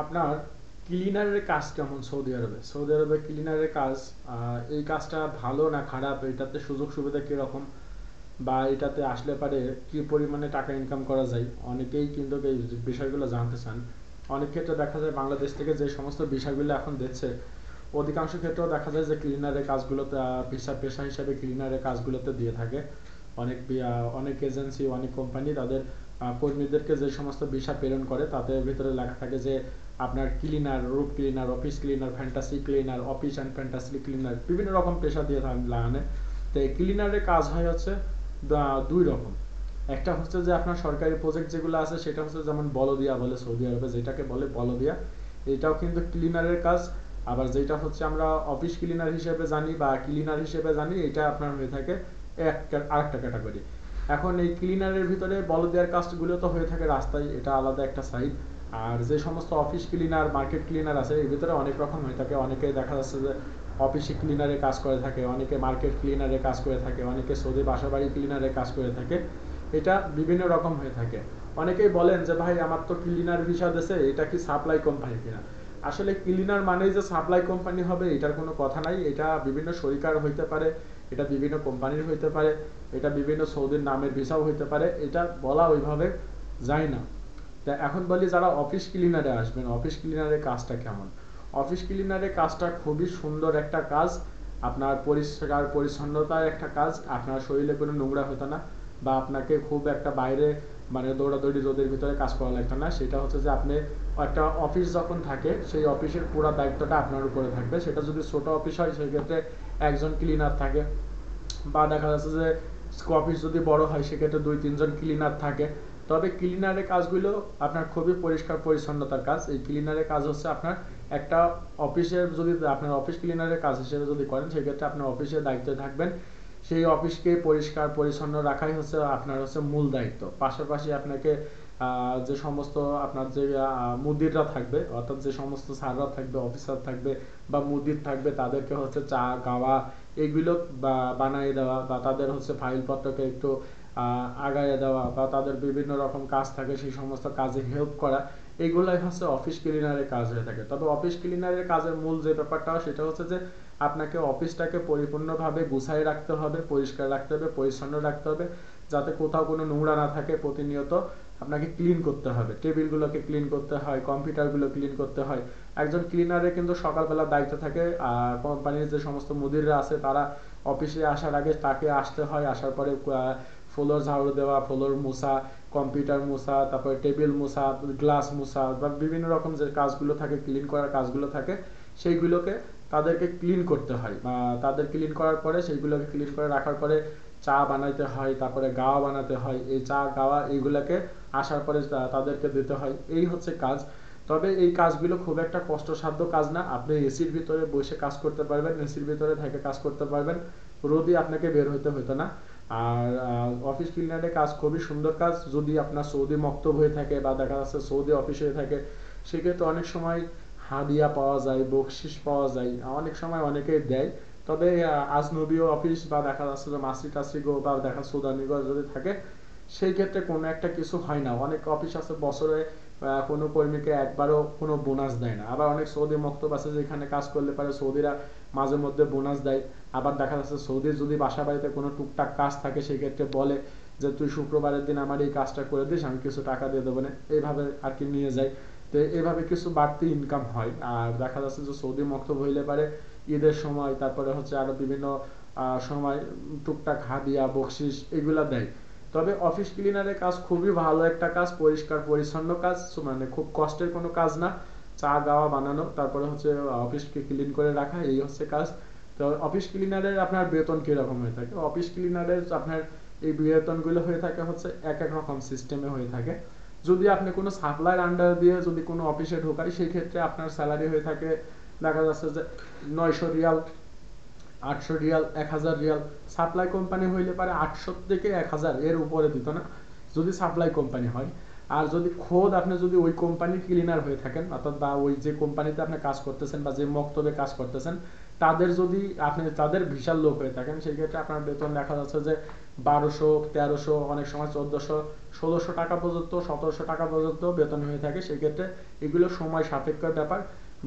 আপনার ক্লিনারের কাজ কেমন সৌদি আরবে? সৌদি আরবে ক্লিনারের কাজ, এই কাজটা ভালো না খারাপ, এটাতে সুযোগ সুবিধা কিরকম, বা এটাতে আসলে পারে কি পরিমাণে টাকা ইনকাম করা যায়, অনেকেই কিন্তু এই বিষয়গুলো জানতে চান। অনেক ক্ষেত্রে দেখা যায় বাংলাদেশ থেকে যে সমস্ত বিষয়গুলো এখন দিচ্ছে, অধিকাংশ ক্ষেত্রেও দেখা যায় যে ক্লিনারের কাজগুলোতে পেশা পেশা হিসাবে ক্লিনারের কাজগুলোতে দিয়ে থাকে। অনেক এজেন্সি, অনেক কোম্পানি তাদের কর্মীদেরকে যে সমস্ত ভিসা প্রেরণ করে তাদের ভিতরে লেখা থাকে যে আপনার cleaner, root cleaner, office cleaner, fantasy cleaner, office and fantasy cleaner, বিভিন্ন রকম পেশা দিয়ে লাগানে। তো এই ক্লিনারের কাজ হয় হচ্ছে দুই রকম। একটা হচ্ছে যে আপনার সরকারি প্রজেক্ট যেগুলো আছে সেটা হচ্ছে যেমন বলদিয়া বলে সৌদি আরবে, যেটাকে বলে বলদিয়া, এটাও কিন্তু ক্লিনারের কাজ। আবার যেটা হচ্ছে আমরা অফিস ক্লিনার হিসেবে জানি বা ক্লিনার হিসেবে জানি, এটা আপনার হয়ে থাকে আরেকটা ক্যাটাগরি। এখন এই ক্লিনারের ভিতরে বলদিয়ার কাজগুলো তো হয়ে থাকে রাস্তায়, এটা আলাদা একটা সাইড। আর যে সমস্ত অফিস ক্লিনার, মার্কেট ক্লিনার আছে, এর ভিতরে অনেক রকম হয়ে থাকে। অনেকে দেখা যাচ্ছে যে অফিসে ক্লিনারে কাজ করে থাকে, অনেকে মার্কেট ক্লিনারে কাজ করে থাকে, অনেকে সৌদি বাসাবাড়ি ক্লিনারে কাজ করে থাকে। এটা বিভিন্ন রকম হয়ে থাকে। অনেকেই বলেন যে ভাই আমার তো ক্লিনার ভিসা দিয়েছে, এটা কি সাপ্লাই কোম্পানি কিনা? আসলে ক্লিনার মানেই যে সাপ্লাই কোম্পানি হবে এটার কোনো কথা নাই। এটা বিভিন্ন শরিকার হইতে পারে, এটা বিভিন্ন কোম্পানির হইতে পারে, এটা বিভিন্ন সৌদির নামের ভিসাও হইতে পারে, এটা বলা ওইভাবে যায় না। তা এখন বলি যারা অফিস ক্লিনারে আসবেন, অফিস ক্লিনারের কাজটা কেমন? অফিস ক্লিনারের কাজটা খুবই সুন্দর একটা কাজ। আপনার পরিষ্কার পরিচ্ছন্নতার একটা কাজ, আপনার শরীরে কোনো নোংরা হতো না, বা আপনাকে খুব একটা বাইরে মানে দৌড়াদৌড়ি রোদের ভিতরে কাজ করা লাগতো না। সেটা হচ্ছে যে আপনি একটা অফিস যখন থাকে সেই অফিসের পুরো দায়িত্বটা আপনার উপরে থাকবে। সেটা যদি ছোট অফিস হয় সেক্ষেত্রে একজন ক্লিনার থাকে, বা দেখা যাচ্ছে যে অফিস যদি বড় হয় সেক্ষেত্রে 2-3 জন ক্লিনার থাকে। তবে ক্লিনারের কাজগুলো আপনার খুবই পরিষ্কার পরিচ্ছন্নতার কাজ। এই ক্লিনারের কাজ হচ্ছে আপনার একটা অফিসের, যদি আপনার অফিস ক্লিনারের কাজ হিসেবে যদি করেন সেক্ষেত্রে আপনার অফিসের দায়িত্বে থাকবেন সেই অফিসকে পরিষ্কার পরিচ্ছন্ন রাখাই হচ্ছে আপনার হচ্ছে মূল দায়িত্ব। পাশাপাশি আপনাকে যে সমস্ত আপনার যে মুদিররা থাকবে, অর্থাৎ যে সমস্ত স্যাররা থাকবে, অফিসার থাকবে বা মুদির থাকবে, তাদেরকে হচ্ছে চা গাওয়া এগুলো বা বানিয়ে দেওয়া, বা তাদের হচ্ছে ফাইলপত্রকে একটু আগায় দেওয়া, বা তাদের বিভিন্ন রকম কাজ থাকে সেই সমস্ত কাজে হেল্প করা, এইগুলাই হচ্ছে অফিস ক্লিনারের কাজ হয়ে থাকে। তবে অফিস ক্লিনারের কাজের মূল যে ব্যাপারটা সেটা হচ্ছে যে আপনাকে অফিসটাকে পরিপূর্ণভাবে গুছাই রাখতে হবে, পরিষ্কার রাখতে হবে, পরিচ্ছন্ন রাখতে হবে, যাতে কোথাও কোনো নোংরা না থাকে। প্রতিনিয়ত আপনাকে ক্লিন করতে হবে, টেবিলগুলোকে ক্লিন করতে হয়, কম্পিউটারগুলো ক্লিন করতে হয়। একজন ক্লিনারের কিন্তু সকালবেলা দায়িত্ব থাকে, আর কোম্পানির যে সমস্ত মুদিররা আছে তারা অফিসে আসার আগে তাকে আসতে হয়, আসার পরে ফ্লোর ঝাড়ু দেওয়া, ফ্লোর মোছা, কম্পিউটার মোছা, তারপরে টেবিল মোছা, গ্লাস মোছা, বা বিভিন্ন রকম যে কাজগুলো থাকে, ক্লিন করার কাজগুলো থাকে, সেইগুলোকে তাদেরকে ক্লিন করতে হয়। বা তাদের ক্লিন করার পরে সেইগুলোকে ক্লিন করে রাখার পরে চা বানাইতে হয়, তারপরে গাওয়া বানাতে হয়। এই চা গাওয়া এইগুলোকে আসার পরে তাদেরকে দিতে হয়, এই হচ্ছে কাজ। তবে এই কাজগুলো খুব একটা কষ্টসাধ্য কাজ না। আপনি এসির ভিতরে বসে কাজ করতে পারবেন, এসির ভিতরে থেকে কাজ করতে পারবেন, রোদে আপনাকে বের হইতে হতো না। আর অফিস ক্লিনারের কাজ খুবই সুন্দর কাজ। যদি আপনার সৌদি মক্তব হয়ে থাকে বা দেখা যাচ্ছে সৌদি অফিস হয়ে থাকে, সেক্ষেত্রে অনেক সময় হাদিয়া পাওয়া যায়, বকশিস পাওয়া যায়, অনেক সময় অনেকেই দেয়। তবে আজনবীয় অফিস বা দেখা যাচ্ছে যে মাসি টাসি গো বা দেখা সুদানি গো যদি থাকে, সেই ক্ষেত্রে কোনো একটা কিছু হয় না। অনেক অফিস আছে বছরে কোনো কর্মীকে একবারও কোনো বোনাস দেয় না। আবার অনেক সৌদি মক্তব আছে যেখানে কাজ করলে পারে সৌদিরা মাঝে মধ্যে বোনাস দেয়। আবার দেখা যাচ্ছে সৌদির যদি বাসা বাড়িতে কোনো টুকটাক কাজ থাকে সেক্ষেত্রে বলে যে তুই শুক্রবারের দিন আমার এই কাজটা করে দিস, আমি কিছু টাকা দিয়ে দেবো না, এইভাবে আর কি নিয়ে যায়। তো এইভাবে কিছু বাড়তি ইনকাম হয়। আর দেখা যাচ্ছে যে সৌদি মক্তব হইলে পারে ঈদের সময়, তারপরে হচ্ছে আরো বিভিন্ন সময় টুকটাক হাদিয়া বকশিস এগুলা দেয়। তবে অফিস ক্লিনারের কাজ খুবই ভালো একটা কাজ, পরিষ্কার পরিচ্ছন্ন কাজ, মানে খুব কষ্টের কোনো কাজ না। চা গাওয়া বানানো, তারপরে হচ্ছে অফিসকে ক্লিন করে রাখা, এই হচ্ছে কাজ। তো অফিস ক্লিনারের আপনার বেতন কিরকম হয়ে থাকে? অফিস ক্লিনারের আপনার এই বেতনগুলো হয়ে থাকে হচ্ছে এক এক রকম সিস্টেমে হয়ে থাকে। যদি আপনি কোনো সাপ্লাইয়ের আন্ডার দিয়ে যদি কোনো অফিসে ঢোকায় সেই ক্ষেত্রে আপনার স্যালারি হয়ে থাকে দেখা যাচ্ছে যে 900 Real, 800 Real, 1000 Real. Supply company হইলে পারে 800 থেকে 1000, এর উপরে দিত না যদি সাপ্লাই কোম্পানি হয়। আর যদি খোদ আপনি যদি ওই কোম্পানির ক্লিনার হয়ে থাকেন, অর্থাৎ বা ওই যে কোম্পানিতে আপনি কাজ করতেছেন বা যে মক্তবে কাজ করতেছেন তাদের যদি আপনি তাদের বিশাল লোক হয়ে থাকেন, সেই ক্ষেত্রে আপনার বেতন দেখা যাচ্ছে যে 1200, 1300, অনেক সময় 1400, 1600 টাকা পর্যন্ত, 1700 টাকা পর্যন্ত বেতন হয়ে থাকে। সেই ক্ষেত্রে এগুলো সময় সাপেক্ষের ব্যাপার,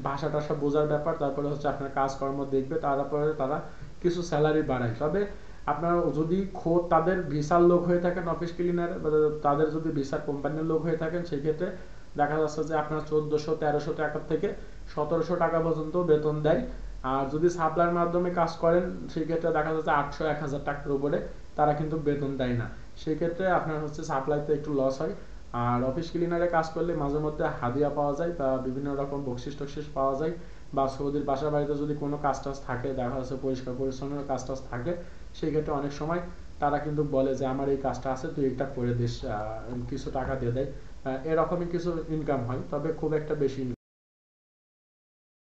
ভাষা টাষা বোঝার ব্যাপার, তারপরে হচ্ছে আপনার কাজকর্ম দেখবে, তারপরে তারা কিছু স্যালারি বাড়ায়। তবে আপনার যদি খোদ তাদের ভিসার লোক হয়ে থাকেন অফিস ক্লিনার, তাদের যদি ভিসার কোম্পানির লোক হয়ে থাকেন, সেই ক্ষেত্রে দেখা যাচ্ছে যে আপনার 1400, 1300 টাকা থেকে 1700 টাকা পর্যন্ত বেতন দেয়। আর যদি সাপ্লাইয়ের মাধ্যমে কাজ করেন, সেই ক্ষেত্রে দেখা যাচ্ছে 800, 1000 টাকার উপরে তারা কিন্তু বেতন দেয় না। সেই ক্ষেত্রে আপনার হচ্ছে সাপ্লাইতে একটু লস হয়। আর অফিস ক্লিনারে কাজ করলে মাঝে মধ্যে হাদিয়া পাওয়া যায় বা বিভিন্ন রকম বকশিস টকশিস পাওয়া যায়। বা সৌদির বাসা বাড়িতে যদি কোনো কাজ টাজ থাকে, দেখা যাচ্ছে পরিষ্কার পরিচ্ছন্ন কাজ টাজ থাকে, সেই ক্ষেত্রে অনেক সময় তারা কিন্তু বলে যে আমার এই কাজটা আছে, তুই এটা করে দিস, কিছু টাকা দিয়ে দেয়। এরকমই কিছু ইনকাম হয়, তবে খুব একটা বেশি